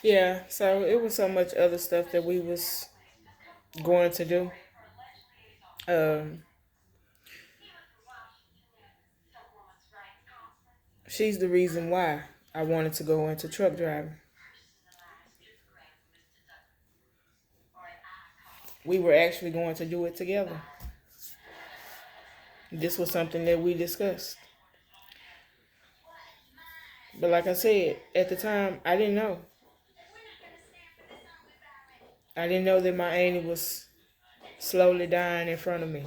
Yeah, so it was so much other stuff that we was going to do. Um, she's the reason why I wanted to go into truck driving. We were actually going to do it together. This was something that we discussed. But like I said, at the time, I didn't know. I didn't know that my auntie was slowly dying in front of me.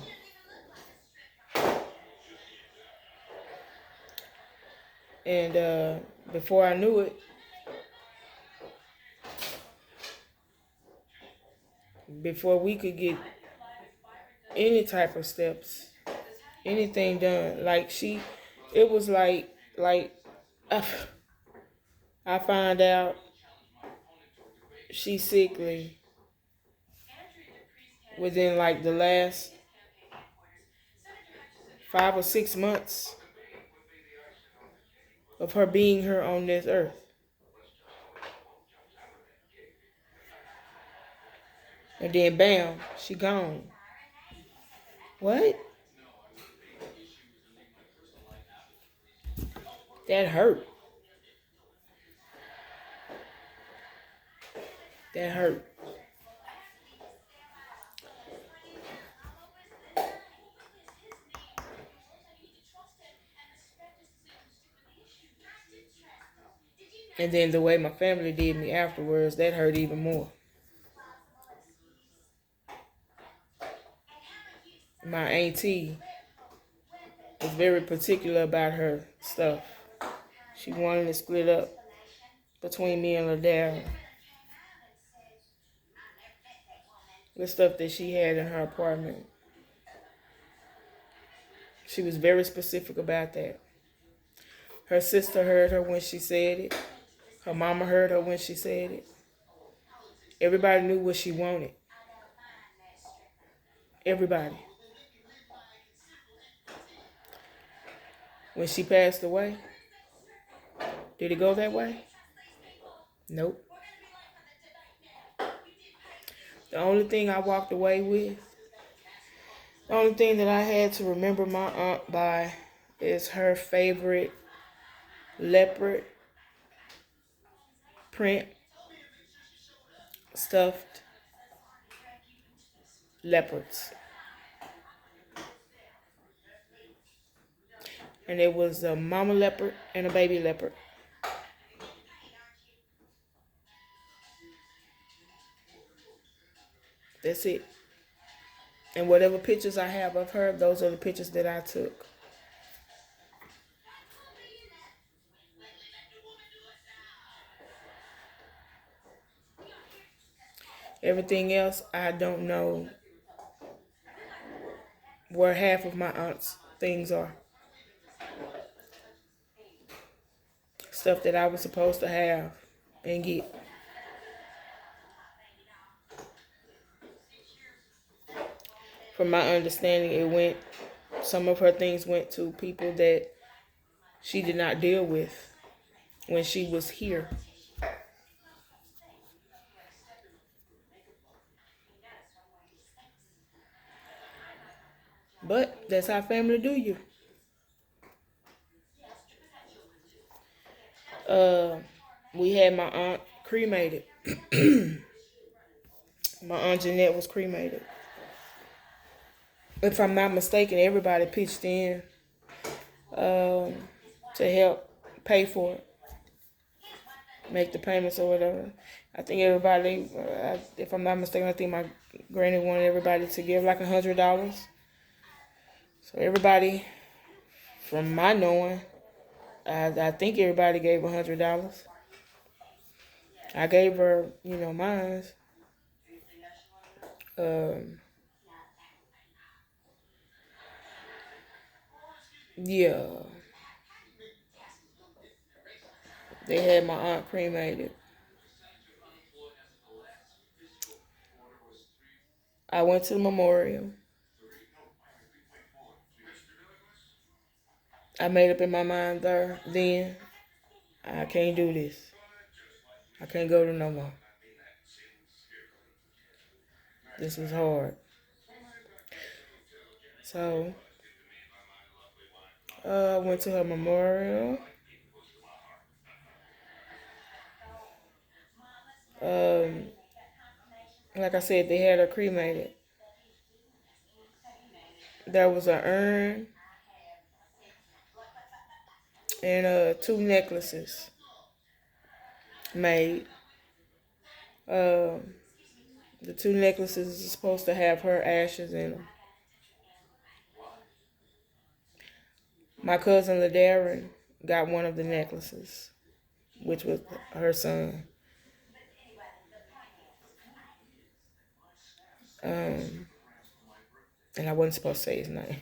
And before I knew it, before we could get any type of steps, anything done, it was like, I find out she's sickly within like the last 5 or 6 months of her being here on this earth. And then bam, she gone. What? That hurt. That hurt. And then the way my family did me afterwards, that hurt even more. My auntie was very particular about her stuff. She wanted to split up between me and Ladera. The stuff that she had in her apartment. She was very specific about that. Her sister heard her when she said it. Her mama heard her when she said it. Everybody knew what she wanted. Everybody. When she passed away, did it go that way? Nope. The only thing I walked away with, the only thing that I had to remember my aunt by is her favorite leopard print stuffed leopards. And it was a mama leopard and a baby leopard. That's it. And whatever pictures I have of her, those are the pictures that I took. Everything else, I don't know where half of my aunt's things are. Stuff that I was supposed to have and get. From my understanding, some of her things went to people that she did not deal with when she was here. But that's how family do you. Uh, we had my aunt cremated. My aunt Jeanette was cremated. If I'm not mistaken, everybody pitched in um, to help pay for it, make the payments or whatever. I think everybody, if I'm not mistaken, I think my granny wanted everybody to give like $100. So everybody, from my knowing, I think everybody gave $100. I gave her, mine. Um, yeah, they had my aunt cremated. I went to the memorial. I made up in my mind there then I can't do this. I can't go to no more. This was hard. So, I went to her memorial. Um, like I said, they had her cremated. There was an urn and 2 necklaces made. Um, the 2 necklaces are supposed to have her ashes in them. My cousin LaDarren got one of the necklaces, which was her son. Um, and I wasn't supposed to say his name.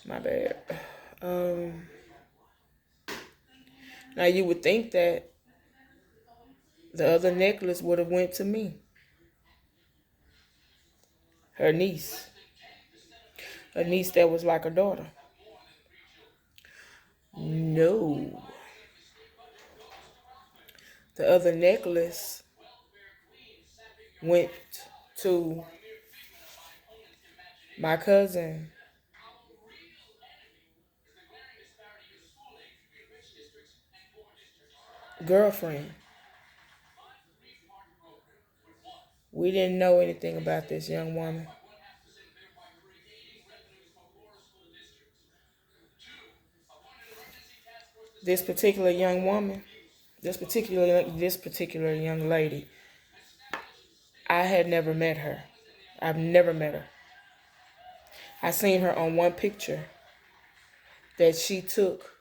My bad. Um, Now you would think that the other necklace would have went to me, her niece, a niece that was like a daughter. No, the other necklace went to my cousin girlfriend. We didn't know anything about this young woman. This particular young woman, this particular young lady, I had never met her. I've never met her. I seen her on one picture that she took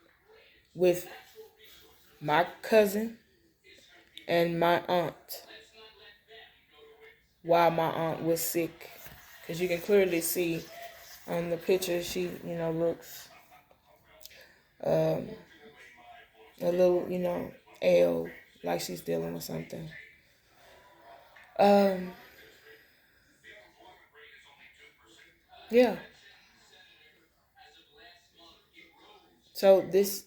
with my cousin and my aunt while my aunt was sick. Because you can clearly see on the picture she, looks um, a little, ill, like she's dealing with something. Um, yeah. So this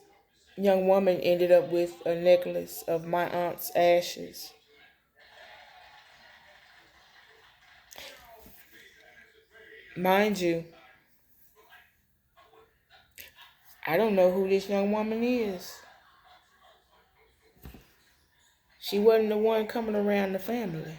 young woman ended up with a necklace of my aunt's ashes. Mind you, I don't know who this young woman is. She wasn't the one coming around the family.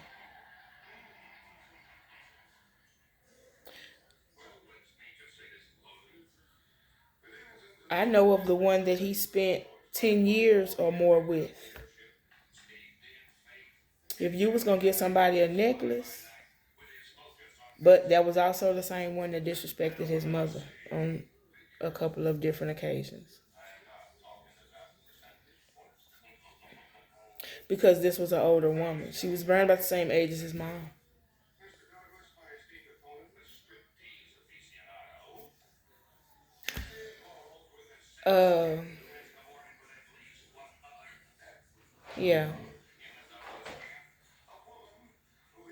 I know of the one that he spent 10 years or more with. If you was going to get somebody a necklace, but that was also the same one that disrespected his mother on a couple of different occasions. Because this was an older woman. She was around about the same age as his mom. Uh, yeah.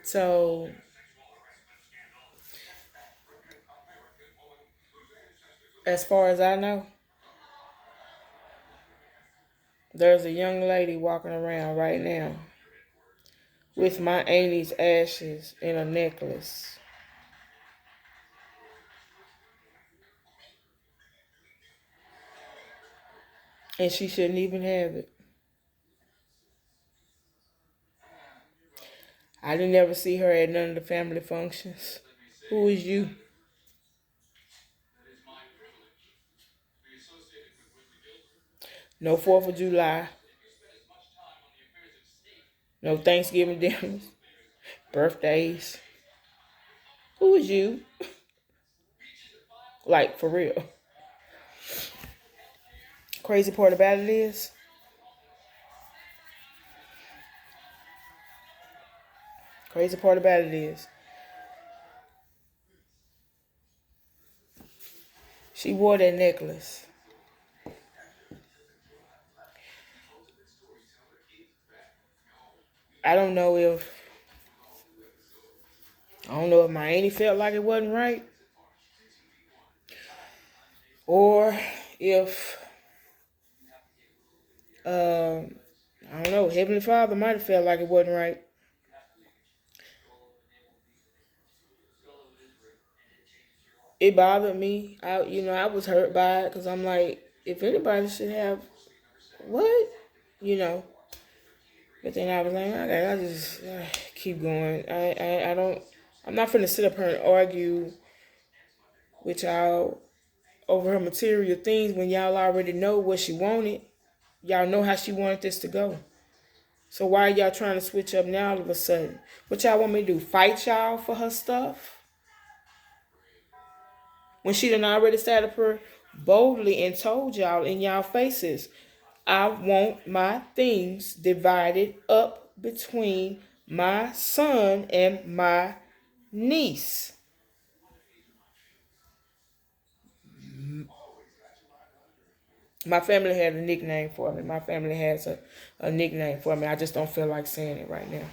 So as far as I know, there's a young lady walking around right now with my auntie's ashes in a necklace. And she shouldn't even have it. I didn't ever see her at none of the family functions. Who is you? No 4th of July. No Thanksgiving dinners. Birthdays. Who is you? Like, for real. Crazy part about it is, she wore that necklace. I don't know if my auntie felt like it wasn't right, or if I don't know. Heavenly Father might have felt like it wasn't right. It bothered me. I was hurt by it because I'm like, if anybody should have what, you know. But then I was like, okay, I just keep going. I don't. I'm not finna sit up here and argue with y'all over her material things when y'all already know what she wanted. Y'all know how she wanted this to go. So why are y'all trying to switch up now all of a sudden? What y'all want me to do? Fight y'all for her stuff? When she done already sat up here boldly and told y'all in y'all faces, I want my things divided up between my son and my niece. My family had a nickname for me. My family has a nickname for me. I just don't feel like saying it right now.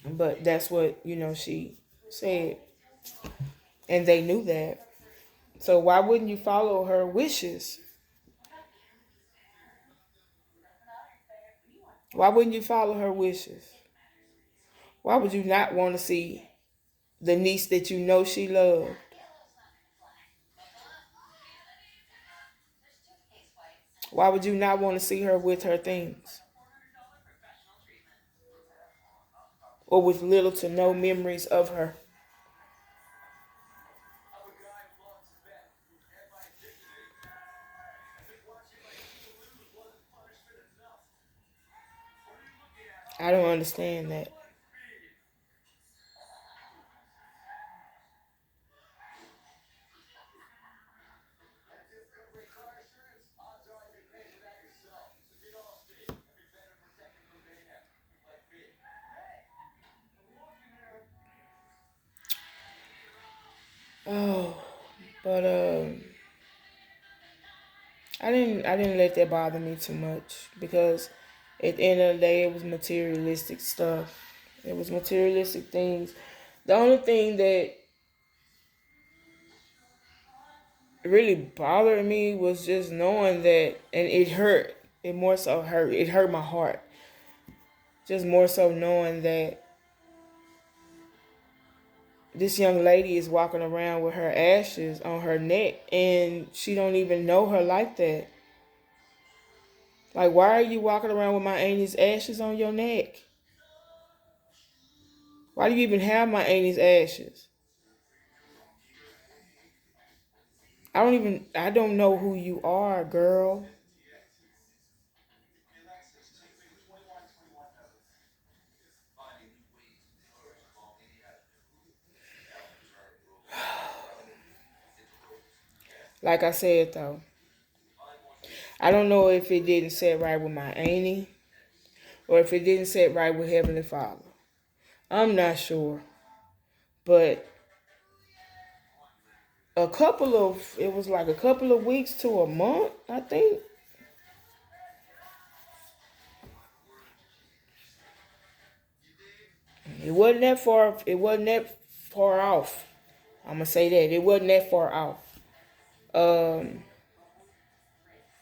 But that's what, she said. And they knew that. So why wouldn't you follow her wishes? Why wouldn't you follow her wishes? Why would you not want to see the niece that you know she loved? Why would you not want to see her with her things? Or with little to no memories of her? I don't understand that. Oh, but I didn't let that bother me too much because at the end of the day it was materialistic stuff. It was materialistic things. The only thing that really bothered me was just knowing that, and it hurt. It more so hurt. It hurt my heart. Just more so knowing that this young lady is walking around with her ashes on her neck and she don't even know her like that. Like, why are you walking around with my auntie's ashes on your neck? Why do you even have my auntie's ashes? I don't know who you are, girl. Like I said though, I don't know if it didn't set right with my auntie or if it didn't set right with Heavenly Father. I'm not sure. But it was like a couple of weeks to a month, I think. It wasn't that far off. I'm gonna say that. It wasn't that far off. Um,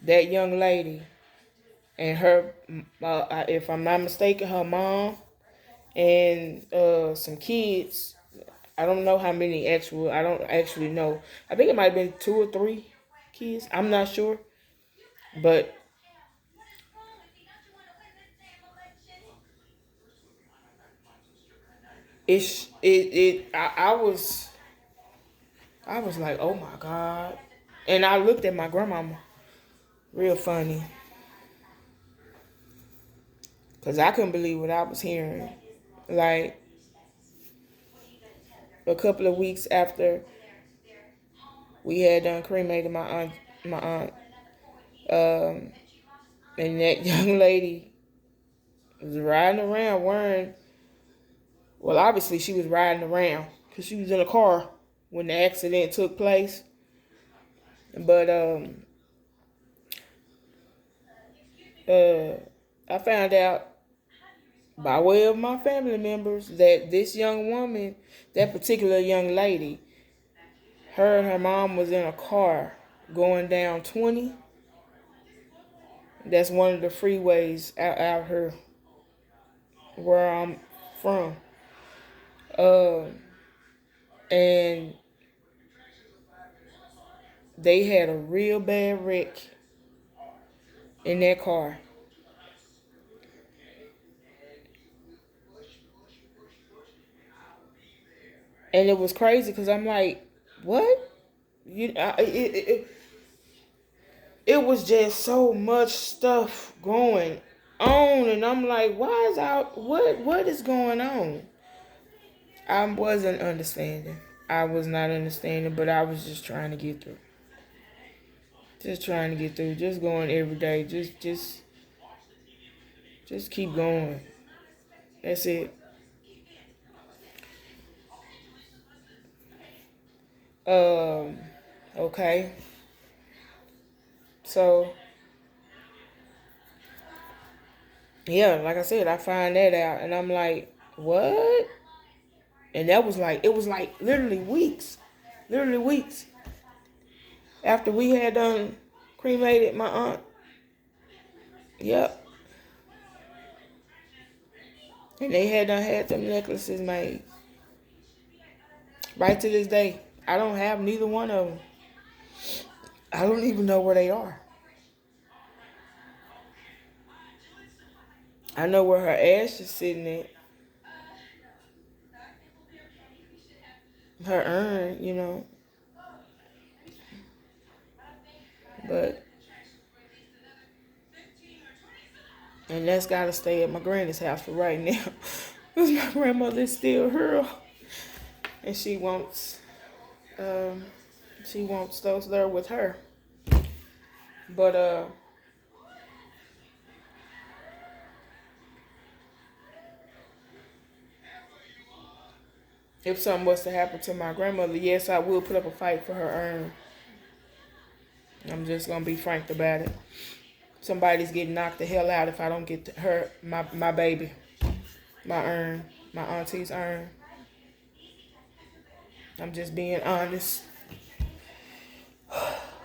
that young lady and her, if I'm not mistaken, her mom and some kids. I don't know how many actual. I don't actually know. I think it might have been 2 or 3 kids. I'm not sure, but I was like, oh my god, and I looked at my grandmama real funny because I couldn't believe what I was hearing. Like a couple of weeks after we had done cremated my aunt, um, and that young lady was riding around wearing. Well, obviously she was riding around because she was in a car when the accident took place. But uh, I found out by way of my family members that this young woman, that particular young lady, her and her mom was in a car going down 20. That's one of the freeways out here where I'm from. Uh, and they had a real bad wreck in that car. And it was crazy because I'm like, what? It was just so much stuff going on, and I'm like, why is out? What is going on? I wasn't understanding. I was not understanding, but I was just trying to get through. Just trying to get through. Just going every day. Just keep going. That's it. Um. Okay. So yeah, like I said, I find that out, and I'm like, what? And that was like, it was like literally weeks after we had done cremated my aunt. Yep. And they had done had them necklaces made. Right to this day, I don't have neither one of them. I don't even know where they are. I know where her ash is sitting at. Her urn, But and that's gotta stay at my granny's house for right now. Because my grandmother is still here. And um she wants those there with her. But if something was to happen to my grandmother, yes, I will put up a fight for her urn. I'm just gonna be frank about it. Somebody's getting knocked the hell out if I don't get her my baby, my urn, my auntie's urn. I'm just being honest,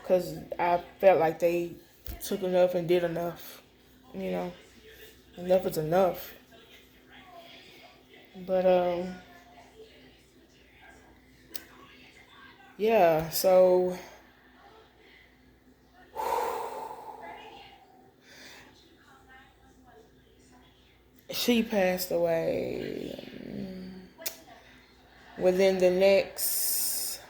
cause I felt like they took enough and did enough. You know, enough is enough. But yeah. So she passed away within the next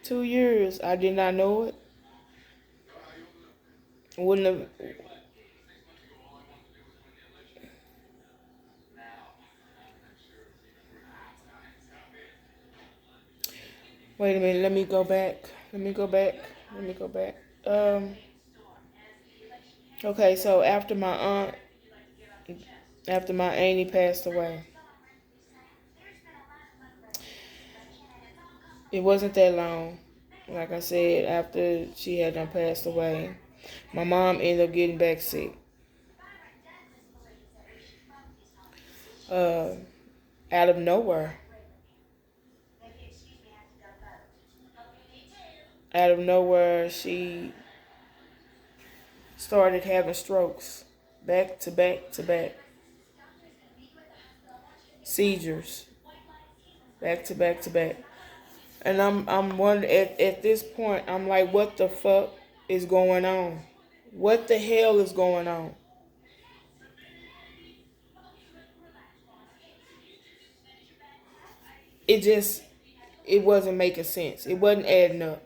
two years. I did not know it. Wouldn't have. Wait a minute. Let me go back. Let me go back. Um. Okay. So after my auntie passed away, it wasn't that long. Like I said, after she had done passed away, my mom ended up getting back sick. Uh, Out of nowhere. Out of nowhere, she started having strokes, back to back to back, seizures, back to back to back. And I'm wondering at this point, I'm like, what the fuck is going on? What the hell is going on? It just it wasn't making sense. It wasn't adding up.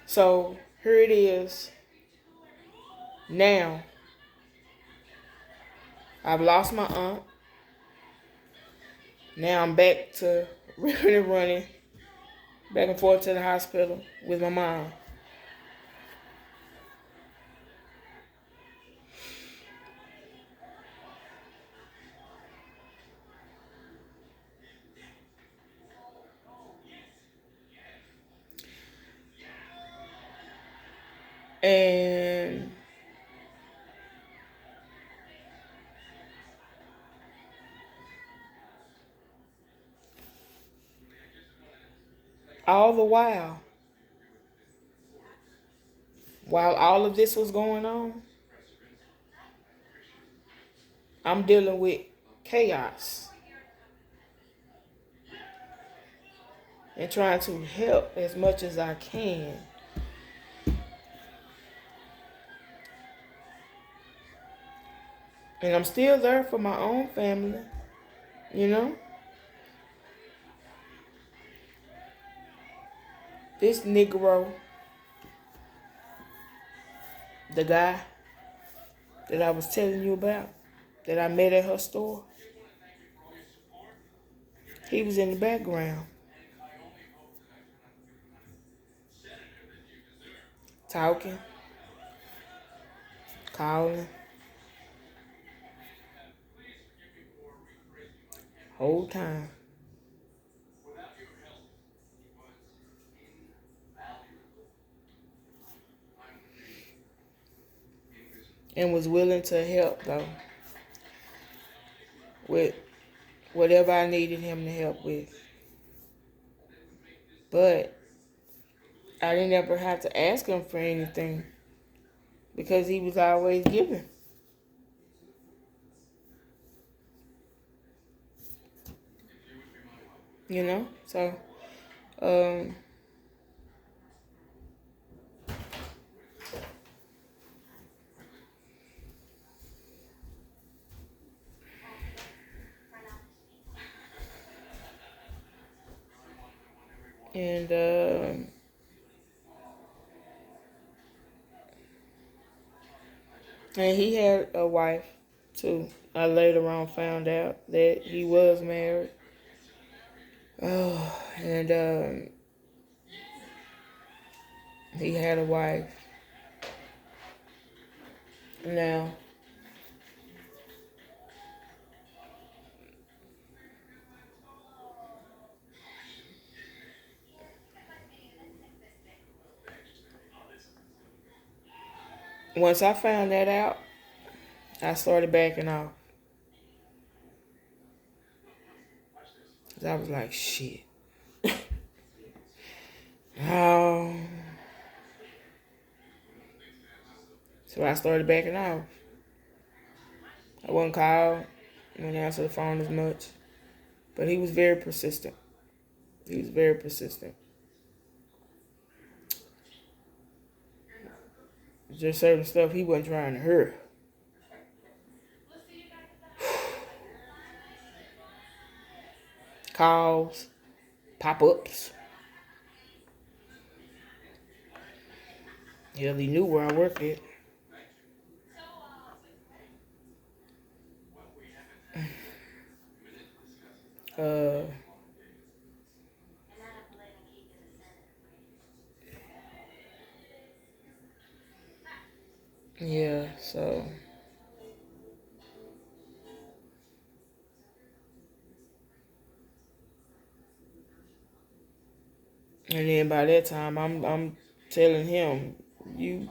So here it is. Now I've lost my aunt. Now I'm back to running back and forth to the hospital with my mom. And All the while all of this was going on, I'm dealing with chaos and trying to help as much as I can. And I'm still there for my own family, you know? This Negro, the guy that I was telling you about, that I met at her store, he was in the background talking, calling, whole time. And was willing to help, though, with whatever I needed him to help with. But I didn't ever have to ask him for anything because he was always giving. You know? So, um, and and he had a wife too. I later on found out that he was married. Oh, and he had a wife. Now, once I found that out, I started backing off. 'Cause I was like, shit. Oh. So I started backing off. I wouldn't call, wouldn't answer the phone as much. But he was very persistent. He was very persistent. Just certain stuff he wasn't trying to hear. Calls, pop-ups. Hell, he knew where I worked at. Uh, yeah, so. And then by that time, I'm telling him, you